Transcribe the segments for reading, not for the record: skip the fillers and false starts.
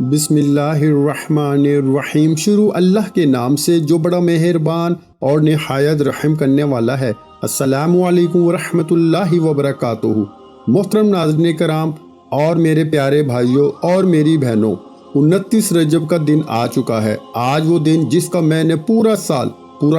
بسم اللہ الرحمن الرحیم۔ شروع اللہ کے نام سے جو بڑا مہربان اور نہایت رحم کرنے والا ہے۔ السلام علیکم ورحمۃ اللہ وبرکاتہ۔ محترم ناظرین کرام اور میرے پیارے بھائیوں اور میری بہنوں، 29 رجب کا دن آ چکا ہے۔ آج وہ دن جس کا میں نے پورا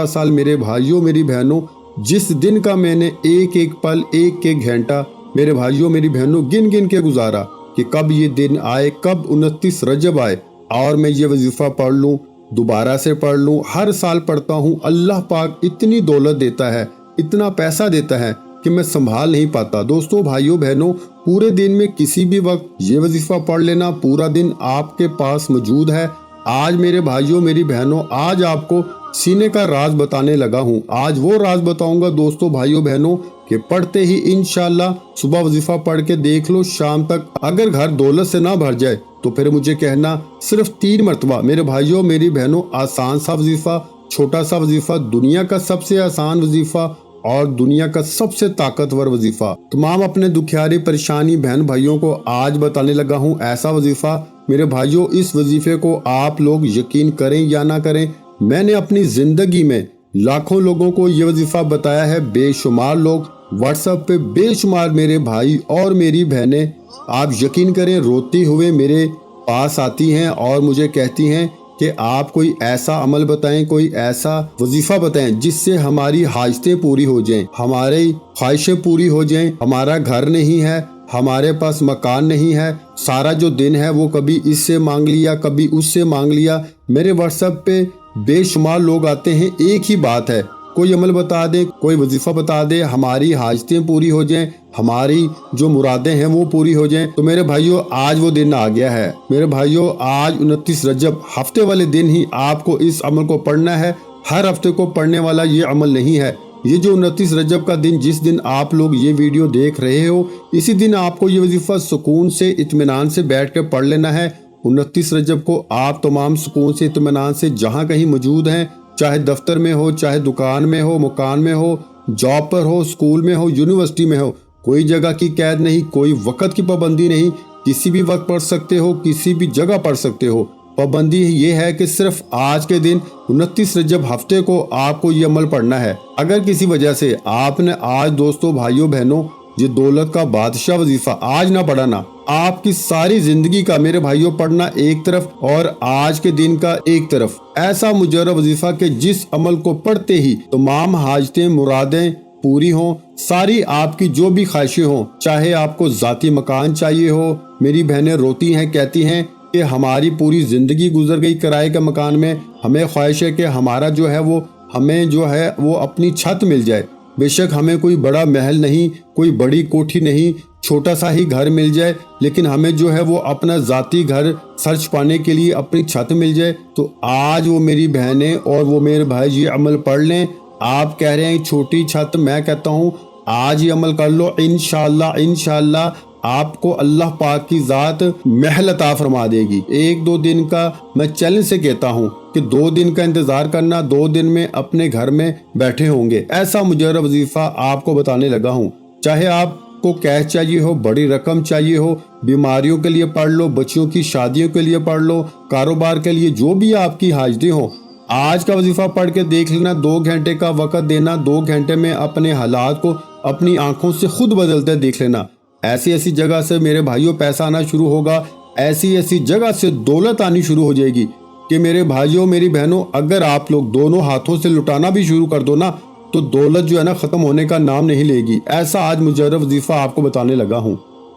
سال میرے بھائیوں میری بہنوں، جس دن کا میں نے ایک ایک پل ایک ایک گھنٹہ میرے بھائیوں میری بہنوں گن کے گزارا کہ کب یہ دن آئے، کب 29 رجب آئے اور میں یہ وظیفہ پڑھ لوں، دوبارہ سے پڑھ لوں۔ ہر سال پڑھتا ہوں۔ اللہ پاک اتنی دولت دیتا ہے، اتنا پیسہ دیتا ہے کہ میں سنبھال نہیں پاتا۔ دوستوں، بھائیوں، بہنوں، پورے دن میں کسی بھی وقت یہ وظیفہ پڑھ لینا، پورا دن آپ کے پاس موجود ہے۔ آج میرے بھائیوں میری بہنوں، آج آپ کو سینے کا راز بتانے لگا ہوں۔ آج وہ راز بتاؤں گا دوستوں، بھائیوں، بہنوں، کہ پڑھتے ہی انشاءاللہ صبح وظیفہ پڑھ کے دیکھ لو، شام تک اگر گھر دولت سے نہ بھر جائے تو پھر مجھے کہنا، صرف 3 مرتبہ میرے بھائیوں میری بہنوں، آسان سا وظیفہ، چھوٹا سا وظیفہ، دنیا کا سب سے آسان وظیفہ اور دنیا کا سب سے طاقتور وظیفہ، تمام اپنے دکھیاری پریشانی بہن بھائیوں کو آج بتانے لگا ہوں۔ ایسا وظیفہ میرے بھائیوں، اس وظیفے کو آپ لوگ یقین کریں یا نہ کریں، میں نے اپنی زندگی میں لاکھوں لوگوں کو یہ وظیفہ بتایا ہے۔ بے شمار لوگ واٹس ایپ پہ، بے شمار میرے بھائی اور میری بہنیں، آپ یقین کریں، روتی ہوئے میرے پاس آتی ہیں اور مجھے کہتی ہیں کہ آپ کوئی ایسا عمل بتائیں، کوئی ایسا وظیفہ بتائیں جس سے ہماری حاجتیں پوری ہو جائیں، ہماری خواہشیں پوری ہو جائیں۔ ہمارا گھر نہیں ہے، ہمارے پاس مکان نہیں ہے، سارا جو دن ہے وہ کبھی اس سے مانگ لیا، کبھی اس سے مانگ لیا۔ میرے واٹس ایپ پہ بے شمار لوگ آتے ہیں، ایک ہی بات ہے، کوئی عمل بتا دے، کوئی وظیفہ بتا دے، ہماری حاجتیں پوری ہو جائیں، ہماری جو مرادیں ہیں وہ پوری ہو جائیں۔ تو میرے بھائیوں، آج وہ دن آ گیا ہے۔ میرے بھائیوں، آج 29 رجب ہفتے والے دن ہی آپ کو اس عمل کو پڑھنا ہے۔ ہر ہفتے کو پڑھنے والا یہ عمل نہیں ہے۔ یہ جو 29 رجب کا دن، جس دن آپ لوگ یہ ویڈیو دیکھ رہے ہو، اسی دن آپ کو یہ وظیفہ سکون سے، اطمینان سے بیٹھ کے پڑھ لینا ہے۔ 29 رجب کو آپ تمام سکون سے، اطمینان سے، جہاں کہیں موجود ہیں، چاہے دفتر میں ہو، چاہے دکان میں ہو، مکان میں ہو، جاب پر ہو، اسکول میں ہو، یونیورسٹی میں ہو، کوئی جگہ کی قید نہیں، کوئی وقت کی پابندی نہیں، کسی بھی وقت پڑھ سکتے ہو، کسی بھی جگہ پڑھ سکتے ہو۔ پابندی یہ ہے کہ صرف آج کے دن 29 رجب ہفتے کو آپ کو یہ عمل پڑھنا ہے۔ اگر کسی وجہ سے آپ نے آج دوستوں، بھائیوں، بہنوں، یہ دولت کا بادشاہ وظیفہ آج نہ پڑھا نا، آپ کی ساری زندگی کا میرے بھائیوں پڑھنا ایک طرف اور آج کے دن کا ایک طرف، ایسا مجرب وظیفہ کہ جس عمل کو پڑھتے ہی تمام حاجتیں، مرادیں پوری ہوں، ساری آپ کی جو بھی خواہشیں ہوں، چاہے آپ کو ذاتی مکان چاہیے ہو۔ میری بہنیں روتی ہیں، کہتی ہیں کہ ہماری پوری زندگی گزر گئی کرائے کے مکان میں، ہمیں خواہش ہے کہ ہمارا جو ہے وہ، ہمیں جو ہے وہ اپنی چھت مل جائے۔ بے شک ہمیں کوئی بڑا محل نہیں، کوئی بڑی کوٹھی نہیں، چھوٹا سا ہی گھر مل جائے، لیکن ہمیں جو ہے وہ اپنا ذاتی گھر سرچ پانے کے لیے اپنی چھت مل جائے۔ تو آج وہ میری بہنیں اور وہ میرے بھائی یہ عمل پڑھ لیں۔ آپ کہہ رہے ہیں چھوٹی چھت، میں کہتا ہوں آج یہ عمل کر لو، انشاءاللہ آپ کو اللہ پاک کی ذات محل عطا فرما دے گی۔ 1-2 دن کا میں چیلنج سے کہتا ہوں کہ 2 دن کا انتظار کرنا، 2 دن میں اپنے گھر میں بیٹھے ہوں گے۔ ایسا مجرب وظیفہ آپ کو بتانے لگا ہوں۔ چاہے آپ کو کیش چاہیے ہو، بڑی رقم چاہیے ہو، بیماریوں کے لیے پڑھ لو، بچوں کی شادیوں کے لیے پڑھ لو، کاروبار کے لیے، جو بھی آپ کی حاجتیں ہوں، آج کا وظیفہ پڑھ کے دیکھ لینا۔ 2 گھنٹے کا وقت دینا، 2 گھنٹے میں اپنے حالات کو اپنی آنکھوں سے خود بدلتے دیکھ لینا۔ ایسی جگہ سے میرے بھائیوں پیسہ آنا شروع ہوگا، ایسی جگہ سے دولت آنی شروع ہو جائے گی کہ میرے بھائیوں میری بہنوں، اگر آپ لوگ دونوں ہاتھوں سے لٹانا بھی شروع کر دو نا، تو دولت جو ہے نا ختم ہونے کا نام نہیں لے گی۔ ایسا آج مجرب وظیفہ آپ کو بتانے لگا ہوں۔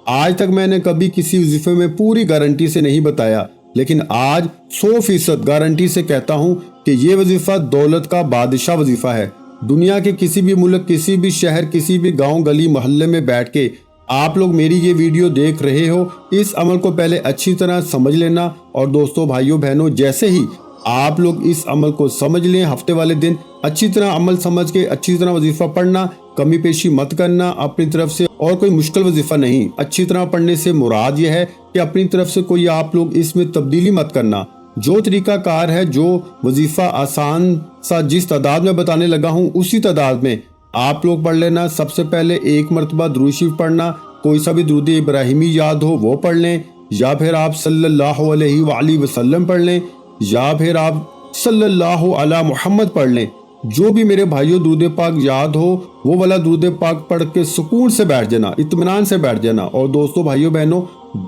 آج تک میں نے کبھی کسی وظیفے میں پوری گارنٹی سے نہیں بتایا، لیکن آج 100% گارنٹی سے کہتا ہوں کہ یہ وظیفہ دولت کا بادشاہ وظیفہ ہے۔ دنیا کے کسی بھی ملک، کسی بھی شہر، کسی بھی گاؤں، گلی، محلے میں بیٹھ کے آپ لوگ میری یہ ویڈیو دیکھ رہے ہو، اس عمل کو پہلے اچھی طرح سمجھ لینا۔ اور دوستوں، بھائیوں، بہنوں، جیسے ہی آپ لوگ اس عمل کو سمجھ لیں، ہفتے والے دن اچھی طرح عمل سمجھ کے اچھی طرح وظیفہ پڑھنا، کمی پیشی مت کرنا اپنی طرف سے، اور کوئی مشکل وظیفہ نہیں۔ اچھی طرح پڑھنے سے مراد یہ ہے کہ اپنی طرف سے کوئی آپ لوگ اس میں تبدیلی مت کرنا۔ جو طریقہ کار ہے، جو وظیفہ آسان سا جس تعداد میں بتانے لگا ہوں، اسی تعداد میں آپ لوگ پڑھ لینا۔ سب سے پہلے 1 مرتبہ درود شریف پڑھنا، کوئی سا بھی درود ابراہیمی یاد ہو وہ پڑھ لیں۔ یا پھر آپ صلی اللہ علیہ وآلہ وسلم پڑھ لیں یا پھر آپ صلی اللہ علی محمد پڑھ لیں۔ جو بھی میرے بھائیوں درود پاک یاد ہو وہ والا درود پاک پڑھ کے سکون سے بیٹھ جانا، اطمینان سے بیٹھ جانا۔ اور دوستو بھائیوں بہنوں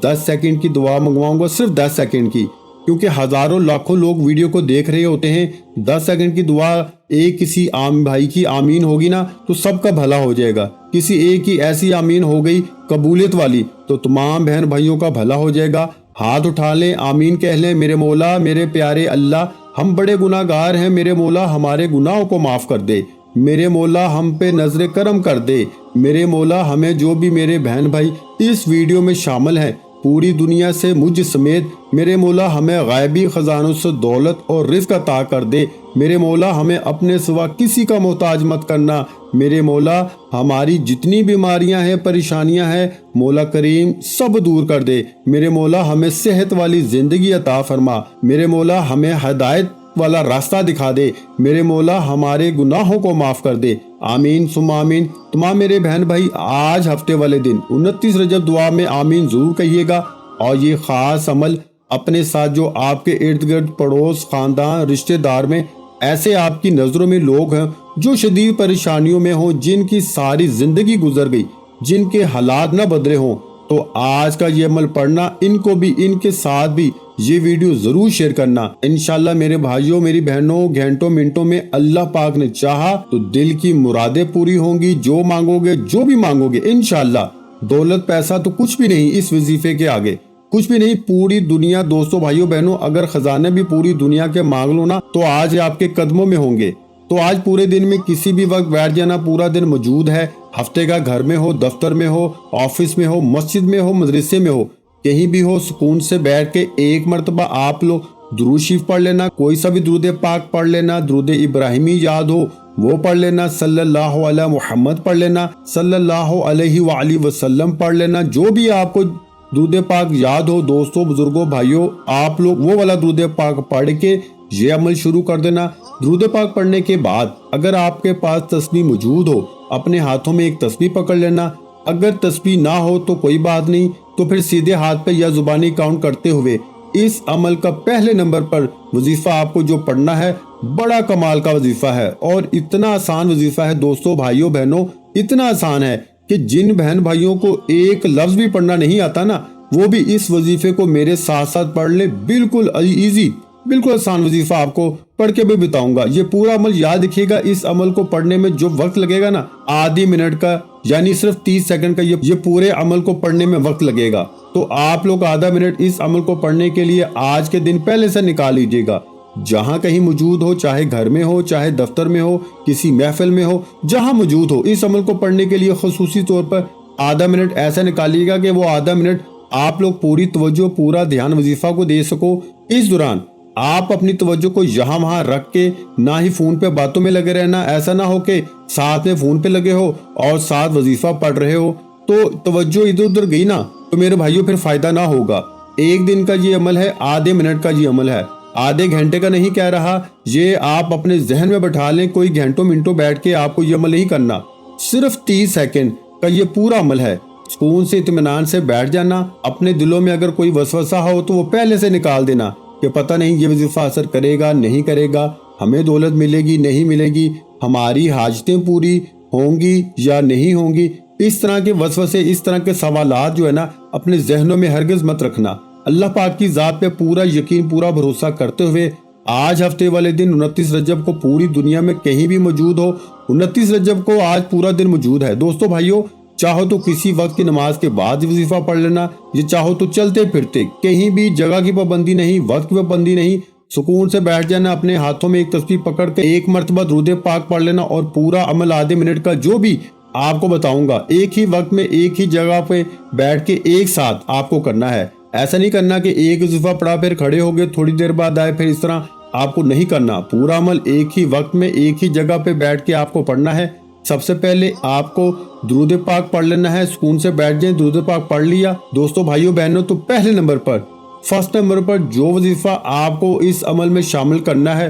10 سیکنڈ کی دعا منگواؤں گا، صرف 10 سیکنڈ کی، کیونکہ ہزاروں لاکھوں لوگ ویڈیو کو دیکھ رہے ہوتے ہیں۔ 10 سیکنڈ کی دعا ایک کسی عام بھائی کی آمین ہوگی نا تو سب کا بھلا ہو جائے گا، کسی ایک کی ایسی آمین ہو گئی قبولیت والی تو تمام بہن بھائیوں کا بھلا ہو جائے گا۔ ہاتھ اٹھا لیں، آمین کہہ لیں، میرے مولا میرے پیارے اللہ ہم بڑے گناہ گار ہیں، میرے مولا ہمارے گناہوں کو معاف کر دے، میرے مولا ہم پہ نظر کرم کر دے، میرے مولا ہمیں جو بھی میرے بہن بھائی اس ویڈیو میں شامل ہیں پوری دنیا سے مجھ سمیت میرے مولا ہمیں غیبی خزانوں سے دولت اور رزق عطا کر دے، میرے مولا ہمیں اپنے سوا کسی کا محتاج مت کرنا، میرے مولا ہماری جتنی بیماریاں ہیں پریشانیاں ہیں مولا کریم سب دور کر دے، میرے مولا ہمیں صحت والی زندگی عطا فرما، میرے مولا ہمیں ہدایت والا راستہ دکھا دے، میرے مولا ہمارے گناہوں کو معاف کر دے، آمین ثم آمین۔ تمام میرے بہن بھائی آج ہفتے والے دن 29 رجب دعا میں آمین ضرور کہیے گا، اور یہ خاص عمل اپنے ساتھ جو آپ کے ارد گرد پڑوس خاندان رشتہ دار میں ایسے آپ کی نظروں میں لوگ ہیں جو شدید پریشانیوں میں ہوں، جن کی ساری زندگی گزر گئی، جن کے حالات نہ بدلے ہوں، تو آج کا یہ عمل پڑھنا، ان کو بھی ان کے ساتھ بھی یہ ویڈیو ضرور شیئر کرنا۔ انشاءاللہ میرے بھائیوں میری بہنوں گھنٹوں منٹوں میں اللہ پاک نے چاہا تو دل کی مرادیں پوری ہوں گی، جو مانگو گے جو بھی مانگو گے انشاءاللہ۔ دولت پیسہ تو کچھ بھی نہیں اس وظیفے کے آگے، کچھ بھی نہیں۔ پوری دنیا دوستوں بھائیوں بہنوں اگر خزانے بھی پوری دنیا کے مانگ لو نا تو آج آپ کے قدموں میں ہوں گے۔ تو آج پورے دن میں کسی بھی وقت بیٹھ جانا، پورا دن موجود ہے، ہفتے کا گھر میں ہو، دفتر میں ہو، آفس میں ہو، مسجد میں ہو، مدرسے میں ہو، کہیں بھی ہو، سکون سے بیٹھ کے ایک مرتبہ آپ لوگ درود شریف پڑھ لینا، کوئی سا بھی درود پاک پڑھ لینا، درود ابراہیمی یاد ہو وہ پڑھ لینا، صلی اللہ علیہ محمد پڑھ لینا، صلی اللہ علیہ وآلہ وسلم پڑھ لینا، جو بھی آپ کو درود پاک یاد ہو دوستوں بزرگوں بھائیوں آپ لوگ وہ والا درود پاک پڑھ کے یہ عمل شروع کر دینا۔ درود پاک پڑھنے کے بعد اگر آپ کے پاس تسبیح موجود ہو اپنے ہاتھوں میں ایک تسبیح پکڑ لینا، اگر تسبیح نہ ہو تو کوئی بات نہیں، تو پھر سیدھے ہاتھ پہ یا زبانی کاؤنٹ کرتے ہوئے اس عمل کا پہلے نمبر پر وظیفہ آپ کو جو پڑھنا ہے بڑا کمال کا وظیفہ ہے اور اتنا آسان وظیفہ ہے دوستوں بھائیوں بہنوں، اتنا آسان ہے کہ جن بہن بھائیوں کو ایک لفظ بھی پڑھنا نہیں آتا نا وہ بھی اس وظیفے کو میرے ساتھ ساتھ پڑھ لیں، بالکل ایزی، بالکل آسان وظیفہ آپ کو پڑھ کے بھی بتاؤں گا۔ یہ پورا عمل یاد رکھیے گا، اس عمل کو پڑھنے میں جو وقت لگے گا نا آدھی منٹ کا یعنی صرف 30 سیکنڈ کا یہ پورے عمل کو پڑھنے میں وقت لگے گا، تو آپ لوگ آدھا منٹ اس عمل کو پڑھنے کے لیے آج کے دن پہلے سے نکال لیجئے گا، جہاں کہیں موجود ہو، چاہے گھر میں ہو، چاہے دفتر میں ہو، کسی محفل میں ہو، جہاں موجود ہو، اس عمل کو پڑھنے کے لیے خصوصی طور پر آدھا منٹ ایسا نکالیے گا کہ وہ آدھا منٹ آپ لوگ پوری توجہ پورا دھیان وظیفہ کو دے سکو۔ اس دوران آپ اپنی توجہ کو یہاں وہاں رکھ کے نہ ہی فون پہ باتوں میں لگے رہنا، ایسا نہ ہو کہ ساتھ میں فون پہ لگے ہو اور ساتھ وظیفہ پڑھ رہے ہو تو توجہ ادھر ادھر گئی نا تو میرے بھائیوں پھر فائدہ نہ ہوگا۔ ایک دن کا یہ عمل ہے، آدھے منٹ کا یہ عمل ہے، آدھے گھنٹے کا نہیں کہہ رہا، یہ آپ اپنے ذہن میں بٹھا لیں، کوئی گھنٹوں منٹوں بیٹھ کے آپ کو یہ عمل نہیں کرنا، صرف 30 سیکنڈ کا یہ پورا عمل ہے۔ سکون سے اطمینان سے بیٹھ جانا، اپنے دلوں میں اگر کوئی وسوسہ ہو تو وہ پہلے سے نکال دینا کہ پتہ نہیں یہ وظیفہ اثر کرے گا نہیں کرے گا، ہمیں دولت ملے گی نہیں ملے گی، ہماری حاجتیں پوری ہوں گی یا نہیں ہوں گی، اس طرح کے وسوسے اس طرح کے سوالات جو ہے نا اپنے ذہنوں میں ہرگز مت رکھنا۔ اللہ پاک کی ذات پہ پورا یقین پورا بھروسہ کرتے ہوئے آج ہفتے والے دن 29 رجب کو پوری دنیا میں کہیں بھی موجود ہو، 29 رجب کو آج پورا دن موجود ہے دوستو بھائیوں، چاہو تو کسی وقت کی نماز کے بعد وظیفہ پڑھ لینا، یہ چاہو تو چلتے پھرتے، کہیں بھی جگہ کی پابندی نہیں، وقت کی پابندی نہیں، سکون سے بیٹھ جانا، اپنے ہاتھوں میں ایک تسبیح پکڑ کے ایک مرتبہ درود پاک پڑھ لینا اور پورا عمل آدھے منٹ کا جو بھی آپ کو بتاؤں گا ایک ہی وقت میں ایک ہی جگہ پہ بیٹھ کے ایک ساتھ آپ کو کرنا ہے۔ ایسا نہیں کرنا کہ ایک وظیفہ پڑھا پھر کھڑے ہو گئے تھوڑی دیر بعد آئے، پھر اس طرح آپ کو نہیں کرنا، پورا عمل ایک ہی وقت میں ایک ہی جگہ پہ بیٹھ کے آپ کو پڑھنا ہے۔ سب سے پہلے آپ کو درود پاک پڑھ لینا ہے، سکون سے بیٹھ جائیں، درود پاک پڑھ لیا دوستو بھائیوں بہنوں، تو پہلے نمبر پر فرسٹ نمبر پر جو وظیفہ آپ کو اس عمل میں شامل کرنا ہے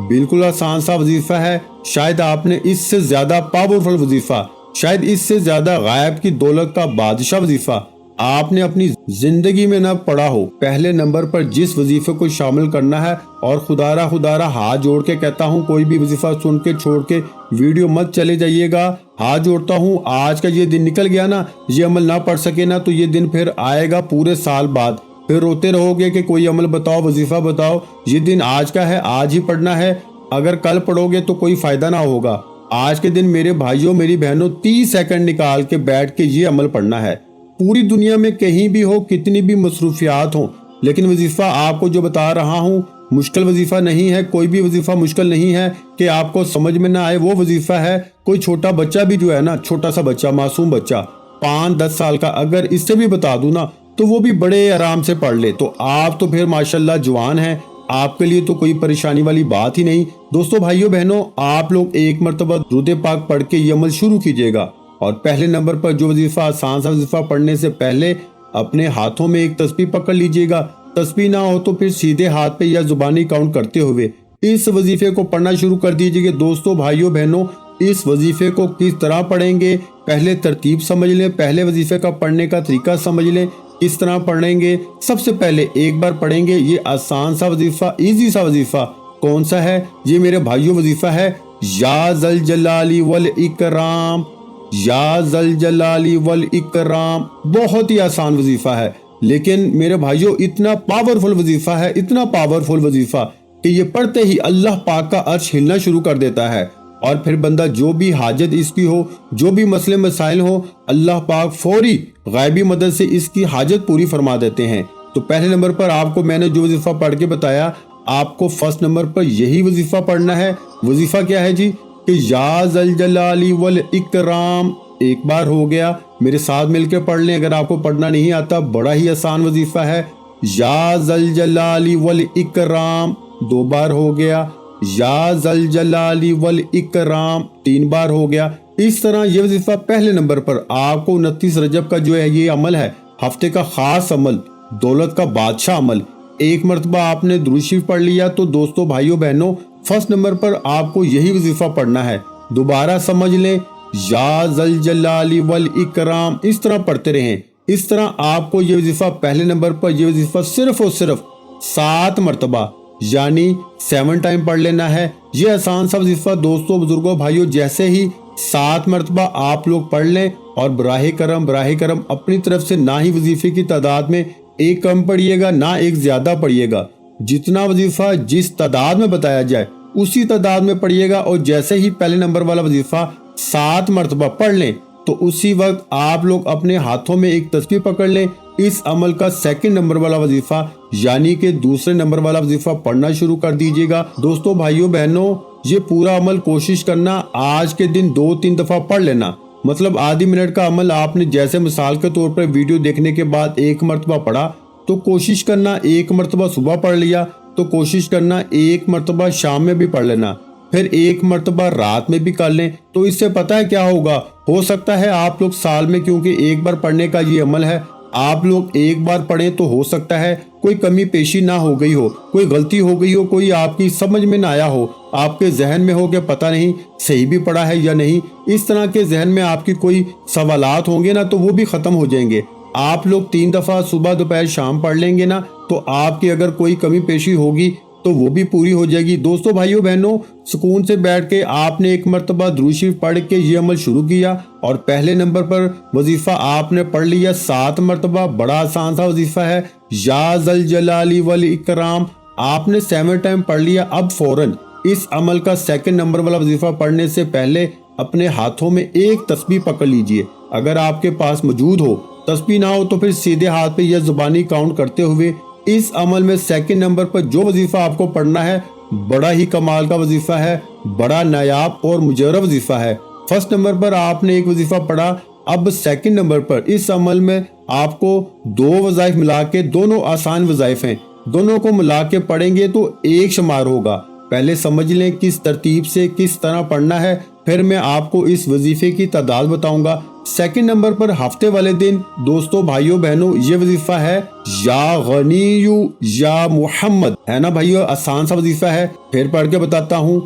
بالکل آسان سا وظیفہ ہے، شاید آپ نے اس سے زیادہ پاورفل وظیفہ، شاید اس سے زیادہ غائب کی دولت کا بادشاہ وظیفہ آپ نے اپنی زندگی میں نہ پڑھا ہو۔ پہلے نمبر پر جس وظیفے کو شامل کرنا ہے، اور خدا ہاتھ جوڑ کے کہتا ہوں کوئی بھی وظیفہ سن کے چھوڑ کے ویڈیو مت چلے جائیے گا، ہاتھ جوڑتا ہوں آج کا یہ دن نکل گیا نا، یہ عمل نہ پڑھ سکے نا، تو یہ دن پھر آئے گا پورے سال بعد، پھر روتے رہو گے کہ کوئی عمل بتاؤ، وظیفہ بتاؤ۔ یہ دن آج کا ہے، آج ہی پڑھنا ہے، اگر کل پڑھو گے تو کوئی فائدہ نہ ہوگا۔ آج کے دن میرے بھائیوں میری بہنوں 30 سیکنڈ نکال کے بیٹھ کے یہ عمل پڑھنا ہے۔ پوری دنیا میں کہیں بھی ہو، کتنی بھی مصروفیات ہوں، لیکن وظیفہ آپ کو جو بتا رہا ہوں مشکل وظیفہ نہیں ہے، کوئی بھی وظیفہ مشکل نہیں ہے کہ آپ کو سمجھ میں نہ آئے۔ وہ وظیفہ ہے، کوئی چھوٹا بچہ بھی جو ہے نا، چھوٹا سا بچہ، معصوم بچہ 5-10 سال کا، اگر اس سے بھی بتا دوں نا تو وہ بھی بڑے آرام سے پڑھ لے۔ تو آپ تو پھر ماشاءاللہ جوان ہیں، آپ کے لیے تو کوئی پریشانی والی بات ہی نہیں۔ دوستو بھائیو بہنوں، آپ لوگ ایک مرتبہ درود پاک پڑھ کے یہ عمل شروع کیجئے گا، اور پہلے نمبر پر جو وظیفہ، آسان سا وظیفہ پڑھنے سے پہلے اپنے ہاتھوں میں ایک تسبیح پکڑ لیجئے گا۔ تسبیح نہ ہو تو پھر سیدھے ہاتھ پہ یا زبانی کاؤنٹ کرتے ہوئے اس وظیفے کو پڑھنا شروع کر دیجئے گا۔ دوستو بھائیو بہنوں، اس وظیفے کو کس طرح پڑھیں گے، پہلے ترتیب سمجھ لیں، پہلے وظیفے کا پڑھنے کا طریقہ سمجھ لیں، کس طرح پڑھیں گے۔ سب سے پہلے ایک بار پڑھیں گے یہ آسان سا وظیفہ، ایزی سا وظیفہ کون سا ہے؟ یہ میرے بھائیو وظیفہ ہے یا ذل جلال والاکرام، یا ذل جلال والاکرام۔ بہت ہی آسان وظیفہ ہے، لیکن میرے بھائیو اتنا پاورفل وظیفہ ہے، اتنا پاورفل وظیفہ کہ یہ پڑھتے ہی اللہ پاک کا عرش ہلنا شروع کر دیتا ہے، اور پھر بندہ جو بھی حاجت اس کی ہو، جو بھی مسئلے مسائل ہو، اللہ پاک فوری غیبی مدد سے اس کی حاجت پوری فرما دیتے ہیں۔ تو پہلے نمبر پر آپ کو میں نے جو وظیفہ پڑھ کے بتایا، آپ کو فرسٹ نمبر پر یہی وظیفہ پڑھنا ہے۔ وظیفہ کیا ہے جی؟ کہ یا ذل جلال والاکرام۔ ایک بار ہو گیا، میرے ساتھ مل کے پڑھ لیں اگر آپ کو پڑھنا نہیں آتا، بڑا ہی آسان وظیفہ ہے یا ذل جلال والاکرام۔ 2 بار ہو گیا، یا ذل جلال والاکرام۔ 3 بار ہو گیا۔ اس طرح یہ وظیفہ پہلے نمبر پر آپ کو 29 رجب کا جو ہے یہ عمل ہے، ہفتے کا خاص عمل، دولت کا بادشاہ عمل۔ ایک مرتبہ آپ نے درود شریف پڑھ لیا تو دوستو بھائیو بہنوں، فرسٹ نمبر پر آپ کو یہی وظیفہ پڑھنا ہے۔ دوبارہ سمجھ لیں، یا ذل جلال والاکرام، اس طرح پڑھتے رہیں۔ اس طرح آپ کو یہ وظیفہ پہلے نمبر پر یہ وظیفہ صرف اور صرف 7 مرتبہ یعنی 7 ٹائم پڑھ لینا ہے۔ یہ آسان سا وظیفہ دوستو بزرگوں بھائیو جیسے ہی 7 مرتبہ آپ لوگ پڑھ لیں، اور براہ کرم اپنی طرف سے نہ ہی وظیفے کی تعداد میں ایک کم پڑھیے گا، نہ ایک زیادہ پڑھیے گا۔ جتنا وظیفہ جس تعداد میں بتایا جائے اسی تعداد میں پڑھیے گا، اور جیسے ہی پہلے نمبر والا وظیفہ 7 مرتبہ پڑھ لیں تو اسی وقت آپ لوگ اپنے ہاتھوں میں ایک تسبیح پکڑ لیں۔ اس عمل کا سیکنڈ نمبر والا وظیفہ یعنی کہ دوسرے نمبر والا وظیفہ پڑھنا شروع کر دیجئے گا۔ دوستو بھائیو بہنوں، یہ پورا عمل کوشش کرنا آج کے دن 2-3 دفعہ پڑھ لینا، مطلب آدھی منٹ کا عمل آپ نے جیسے مثال کے طور پر ویڈیو دیکھنے کے بعد 1 مرتبہ پڑھا، تو کوشش کرنا 1 مرتبہ صبح پڑھ لیا تو کوشش کرنا 1 مرتبہ شام میں بھی پڑھ لینا، پھر 1 مرتبہ رات میں بھی کر لیں۔ تو اس سے پتہ ہے کیا ہوگا؟ ہو سکتا ہے آپ لوگ سال میں، کیونکہ ایک بار پڑھنے کا یہ عمل ہے، آپ لوگ ایک بار پڑھیں تو ہو سکتا ہے کوئی کمی پیشی نہ ہو گئی ہو، کوئی غلطی ہو گئی ہو، کوئی آپ کی سمجھ میں نہ آیا ہو، آپ کے ذہن میں ہو کہ پتہ نہیں صحیح بھی پڑھا ہے یا نہیں، اس طرح کے ذہن میں آپ کی کوئی سوالات ہوں گے نا تو وہ بھی ختم ہو جائیں گے۔ آپ لوگ 3 دفعہ صبح دوپہر شام پڑھ لیں گے نا تو آپ کی اگر کوئی کمی پیشی ہوگی تو وہ بھی پوری ہو جائے گی۔ دوستو بھائیو بہنوں، سکون سے بیٹھ کے آپ نے 1 مرتبہ درود شریف پڑھ کے یہ عمل شروع کیا، اور پہلے نمبر پر وظیفہ آپ نے پڑھ لیا 7 مرتبہ۔ بڑا آسان سا وظیفہ ہے یا ذل جلال والاکرام، آپ نے 7 ٹائم پڑھ لیا۔ اب فوراً اس عمل کا سیکنڈ نمبر والا وظیفہ پڑھنے سے پہلے اپنے ہاتھوں میں ایک تسبیح پکڑ لیجئے، اگر آپ کے پاس موجود ہو۔ تسبیح نہ ہو تو پھر سیدھے ہاتھ پہ یا زبانی کاؤنٹ کرتے ہوئے اس عمل میں سیکنڈ نمبر پر جو وظیفہ آپ کو پڑھنا ہے، بڑا ہی کمال کا وظیفہ ہے، بڑا نایاب اور مجرب وظیفہ ہے۔ فرسٹ نمبر پر آپ نے ایک وظیفہ پڑھا، اب سیکنڈ نمبر پر اس عمل میں آپ کو 2 وظائف ملا کے، دونوں آسان وظائف ہیں، دونوں کو ملا کے پڑھیں گے تو 1 شمار ہوگا۔ پہلے سمجھ لیں کس ترتیب سے کس طرح پڑھنا ہے، پھر میں آپ کو اس وظیفے کی تعداد بتاؤں گا۔ سیکنڈ نمبر پر ہفتے والے دن دوستو بھائیو بہنوں یہ وظیفہ ہے یا غنی یا محمد، ہے نا بھائیو؟ آسان سا وظیفہ ہے، پھر پڑھ کے بتاتا ہوں،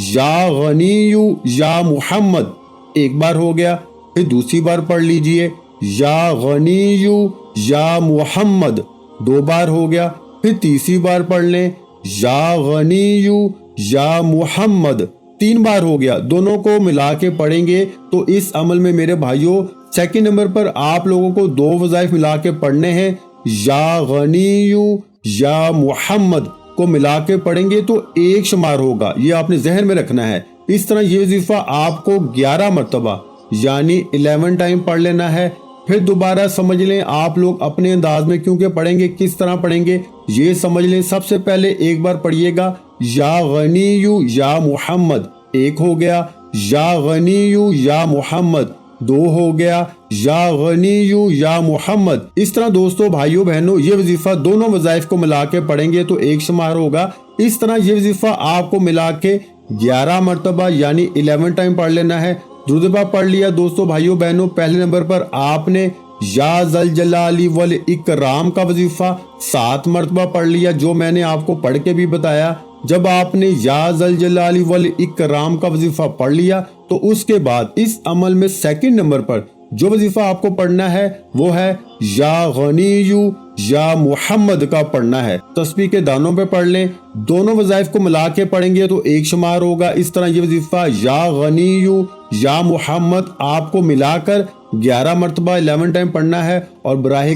یا غنی یا محمد۔ ایک بار ہو گیا، پھر دوسری بار پڑھ لیجئے، یا غنیو یا محمد 2 بار ہو گیا. پھر تیسری بار پڑھ لیں یا غنیو یا محمد 3 بار ہو گیا. دونوں کو ملا کے پڑھیں گے تو اس عمل میں میرے بھائیوں سیکنڈ نمبر پر آپ لوگوں کو 2 وظائف ملا کے پڑھنے ہیں. یا غنیو یا محمد کو ملا کے پڑھیں گے تو 1 شمار ہوگا. یہ آپ نے ذہن میں رکھنا ہے. اس طرح یہ وظیفہ آپ کو 11 مرتبہ یعنی 11 ٹائم پڑھ لینا ہے. پھر دوبارہ سمجھ لیں آپ لوگ اپنے انداز میں کیونکہ پڑھیں گے کس طرح پڑھیں گے یہ سمجھ لیں. سب سے پہلے ایک بار پڑھیے گا یا غنیو یا محمد 1 ہو گیا. یا غنیو یا محمد 2 ہو گیا. یا غنیو یا محمد. اس طرح دوستو بھائیوں بہنوں یہ وظیفہ دونوں وظائف کو ملا کے پڑھیں گے تو 1 شمار ہوگا. اس طرح یہ وظیفہ آپ کو ملا کے 11 مرتبہ یعنی 11 ٹائم پڑھ لینا ہے. درود پاک پڑھ لیا دوستو بھائیوں بہنوں. پہلے نمبر پر آپ نے یا ذل جلال والاکرام کا وظیفہ 7 مرتبہ پڑھ لیا جو میں نے آپ کو پڑھ کے بھی بتایا. جب آپ نے یا ذل جلال والاکرام کا وظیفہ پڑھ لیا تو اس کے بعد اس عمل میں سیکنڈ نمبر پر جو وظیفہ آپ کو پڑھنا ہے وہ ہے یا غنیو یا محمد کا پڑھنا ہے. تسبیح کے دانوں پہ پڑھ لیں. دونوں وظائف کو ملا کے پڑھیں گے تو 1 شمار ہوگا. اس طرح یہ وظیفہ یا غنیو یا محمد آپ کو ملا کر 11 مرتبہ 11 ٹائم پڑھنا ہے. اور براہ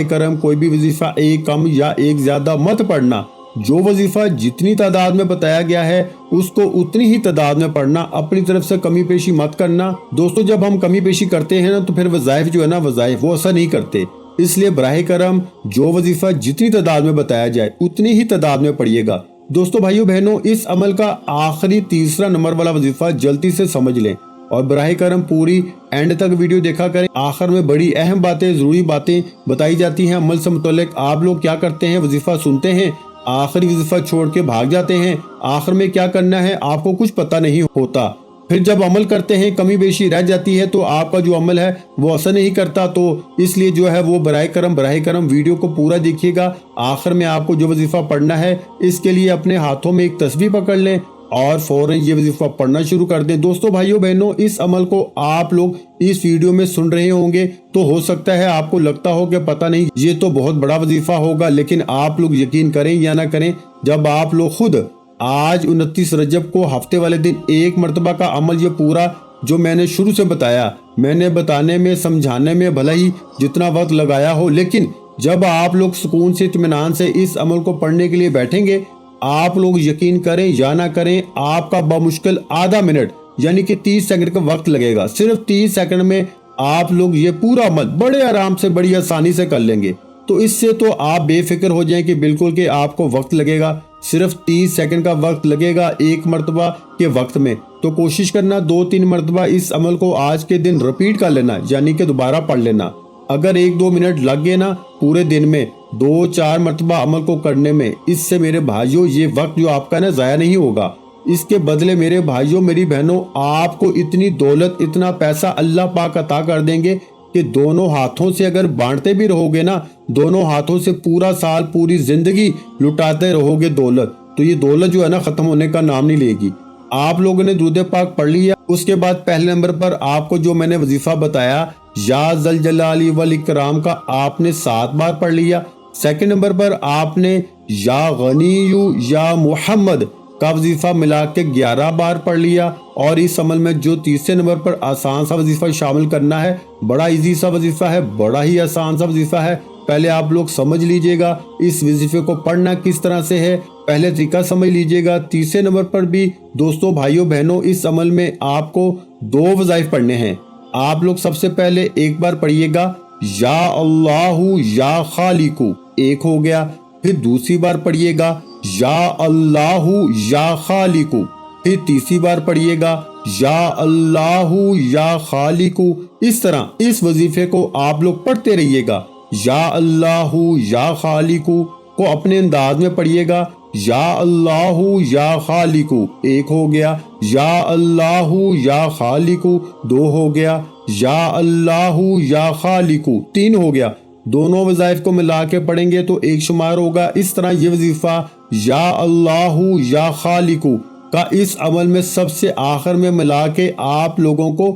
کرم کوئی بھی وظیفہ ایک کم یا ایک زیادہ مت پڑھنا. جو وظیفہ جتنی تعداد میں بتایا گیا ہے اس کو اتنی ہی تعداد میں پڑھنا. اپنی طرف سے کمی پیشی مت کرنا. دوستو جب ہم کمی پیشی کرتے ہیں نا تو پھر وظائف جو ہے نا وظائف وہ اثر نہیں کرتے. اس لیے براہ کرم جو وظیفہ جتنی تعداد میں بتایا جائے اتنی ہی تعداد میں پڑھیے گا. دوستو بھائیو بہنوں اس عمل کا آخری تیسرا نمبر والا وظیفہ جلدی سے سمجھ لیں اور براہ کرم پوری اینڈ تک ویڈیو دیکھا کریں. آخر میں بڑی اہم باتیں ضروری باتیں بتائی جاتی ہیں عمل سے متعلق. آپ لوگ کیا کرتے ہیں وظیفہ سنتے ہیں آخری وظیفہ چھوڑ کے بھاگ جاتے ہیں. آخر میں کیا کرنا ہے آپ کو کچھ پتہ نہیں ہوتا. پھر جب عمل کرتے ہیں کمی بیشی رہ جاتی ہے تو آپ کا جو عمل ہے وہ اثر نہیں کرتا. تو اس لیے جو ہے وہ براہ کرم ویڈیو کو پورا دیکھیے گا. آخر میں آپ کو جو وظیفہ پڑھنا ہے اس کے لیے اپنے ہاتھوں میں ایک تسبیح پکڑ لیں اور فوراً یہ وظیفہ پڑھنا شروع کر دیں. دوستو بھائیوں بہنوں اس عمل کو آپ لوگ اس ویڈیو میں سن رہے ہوں گے تو ہو سکتا ہے آپ کو لگتا ہو کہ پتہ نہیں یہ تو بہت بڑا وظیفہ ہوگا. لیکن آپ لوگ یقین کریں یا نہ کریں جب آپ لوگ خود آج 29 رجب کو ہفتے والے دن 1 مرتبہ کا عمل یہ پورا جو میں نے شروع سے بتایا میں نے بتانے میں سمجھانے میں بھلا ہی جتنا وقت لگایا ہو لیکن جب آپ لوگ سکون سے اطمینان سے اس عمل کو پڑھنے کے لیے بیٹھیں گے آپ لوگ یقین کریں یا نہ کریں آپ کا بمشکل آدھا منٹ یعنی کہ 30 سیکنڈ کا وقت لگے گا. صرف 30 سیکنڈ میں آپ لوگ یہ پورا عمل بڑے آرام سے بڑی آسانی سے کر لیں گے. تو اس سے تو آپ بے فکر ہو جائیں کہ بالکل کہ آپ کو وقت لگے گا صرف 30 سیکنڈ کا وقت لگے گا 1 مرتبہ کے وقت میں. تو کوشش کرنا 2-3 مرتبہ اس عمل کو آج کے دن ریپیٹ کر لینا یعنی کہ دوبارہ پڑھ لینا. اگر 1-2 منٹ لگ گئے نا پورے دن میں 2-4 مرتبہ عمل کو کرنے میں اس سے میرے بھائیوں یہ وقت جو آپ کا نا ضائع نہیں ہوگا. اس کے بدلے میرے بھائیوں میری بہنوں آپ کو اتنی دولت اتنا پیسہ اللہ پاک عطا کر دیں گے کہ دونوں ہاتھوں سے اگر بانٹتے بھی رہو گے نا دونوں ہاتھوں سے پورا سال پوری زندگی لٹاتے رہو گے دولت تو یہ دولت جو ہے نا ختم ہونے کا نام نہیں لے گی. آپ لوگوں نے درود پاک پڑھ لیا. اس کے بعد پہلے نمبر پر آپ کو جو میں نے وظیفہ بتایا یا ذل جلال والاکرام کا آپ نے 7 بار پڑھ لیا. سیکنڈ نمبر پر آپ نے یا غنیو یا محمد کا وظیفہ ملا کے 11 بار پڑھ لیا. اور اس عمل میں جو تیسرے نمبر پر آسان سا وظیفہ شامل کرنا ہے بڑا ایزی سا وظیفہ ہے بڑا ہی آسان سا وظیفہ ہے. پہلے آپ لوگ سمجھ لیجئے گا اس وظیفے کو پڑھنا کس طرح سے ہے پہلے طریقہ سمجھ لیجئے گا. تیسرے نمبر پر بھی دوستو بھائیوں بہنوں اس عمل میں آپ کو 2 وظائف پڑھنے ہیں. آپ لوگ سب سے پہلے ایک بار پڑھیے گا یا اللہ یا خالق 1 ہو گیا. پھر دوسری بار پڑھیے گا یا اللہ یا خالق. پھر تیسری بار پڑھیے گا یا اللہ یا خالق. اس طرح اس وظیفے کو آپ لوگ پڑھتے رہیے گا. یا اللہ یا خالق کو اپنے انداز میں پڑھیے گا یا اللہ یا خالق 1 ہو گیا. یا اللہ یا خالق 2 ہو گیا. یا اللہ یا خالق 3 ہو گیا. دونوں وظائف کو ملا کے پڑھیں گے تو 1 شمار ہوگا. اس طرح یہ وظیفہ یا اللہ یا خالق کا اس عمل میں سب سے آخر میں ملا کے آپ لوگوں کو